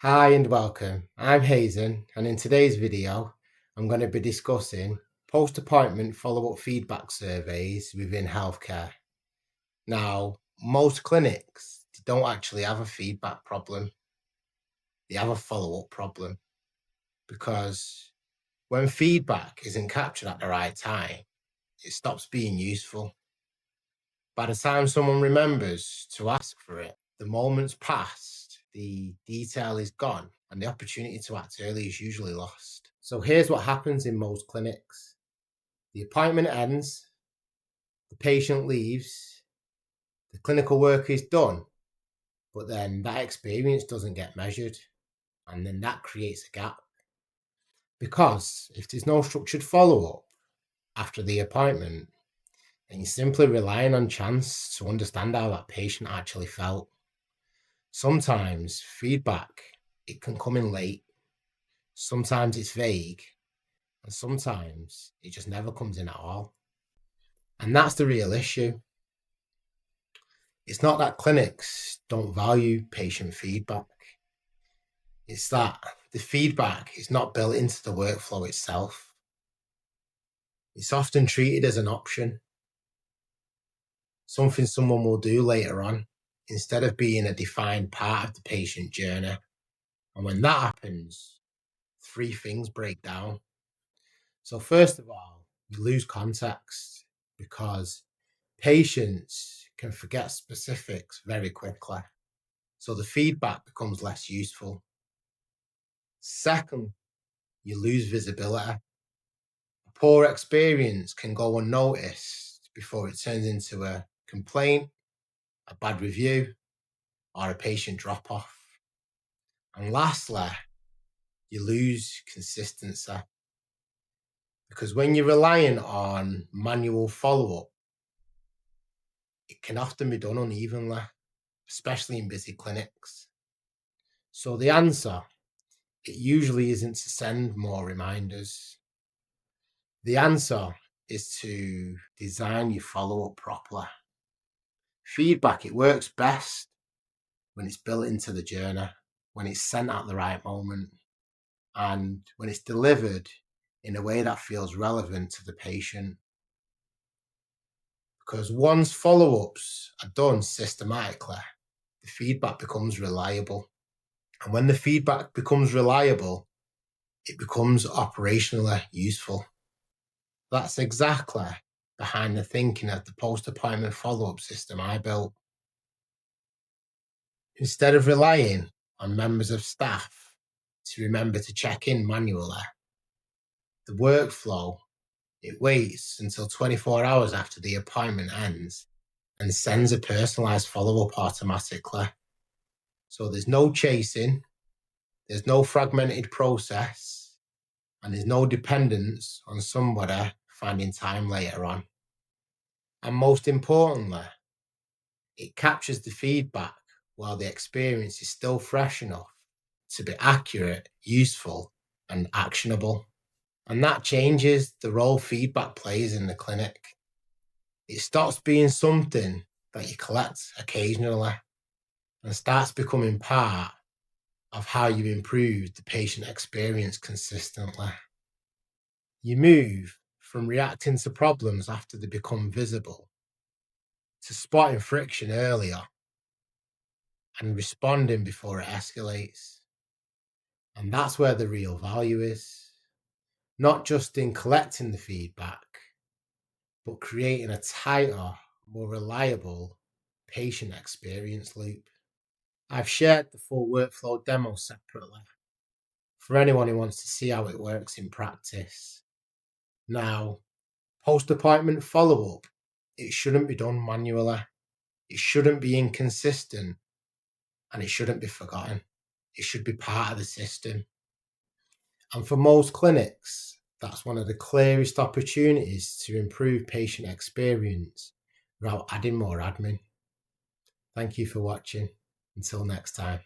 Hi and welcome. I'm Hazen, and in today's video, I'm going to be discussing post-appointment follow-up feedback surveys within healthcare. Now, most clinics don't actually have a feedback problem. They have a follow-up problem because when feedback isn't captured at the right time, it stops being useful. By the time someone remembers to ask for it, the moment's passed, the detail is gone, and the opportunity to act early is usually lost. So here's what happens in most clinics. The appointment ends, the patient leaves, the clinical work is done, but then that experience doesn't get measured, and then that creates a gap. Because if there's no structured follow-up after the appointment, then you're simply relying on chance to understand how that patient actually felt. Sometimes feedback, it can come in late, sometimes it's vague, and sometimes it just never comes in at all. And that's the real issue. It's not that clinics don't value patient feedback. It's that the feedback is not built into the workflow itself. It's often treated as an option, something someone will do later on, instead of being a defined part of the patient journey. And when that happens, three things break down. So first of all, you lose context because patients can forget specifics very quickly. So the feedback becomes less useful. Second, you lose visibility. A poor experience can go unnoticed before it turns into a complaint, a bad review, or a patient drop off. And lastly, you lose consistency. Because when you're relying on manual follow-up, it can often be done unevenly, especially in busy clinics. So the answer, it usually isn't to send more reminders. The answer is to design your follow-up properly. Feedback, it works best when it's built into the journey, when it's sent at the right moment, and when it's delivered in a way that feels relevant to the patient. Because once follow-ups are done systematically, the feedback becomes reliable. And when the feedback becomes reliable, it becomes operationally useful. That's exactly behind the thinking of the post-appointment follow-up system I built. Instead of relying on members of staff to remember to check in manually, the workflow, it waits until 24 hours after the appointment ends and sends a personalized follow-up automatically. So there's no chasing, there's no fragmented process, and there's no dependence on somebody finding time later on. And most importantly, it captures the feedback while the experience is still fresh enough to be accurate, useful, and actionable. And that changes the role feedback plays in the clinic. It stops being something that you collect occasionally and starts becoming part of how you improve the patient experience consistently. You move from reacting to problems after they become visible to spotting friction earlier and responding before it escalates. And that's where the real value is. Not just in collecting the feedback, but creating a tighter, more reliable patient experience loop. I've shared the full workflow demo separately for anyone who wants to see how it works in practice. Now, post-appointment follow-up, it shouldn't be done manually. It shouldn't be inconsistent, and it shouldn't be forgotten. It should be part of the system. And for most clinics, that's one of the clearest opportunities to improve patient experience without adding more admin. Thank you for watching. Until next time.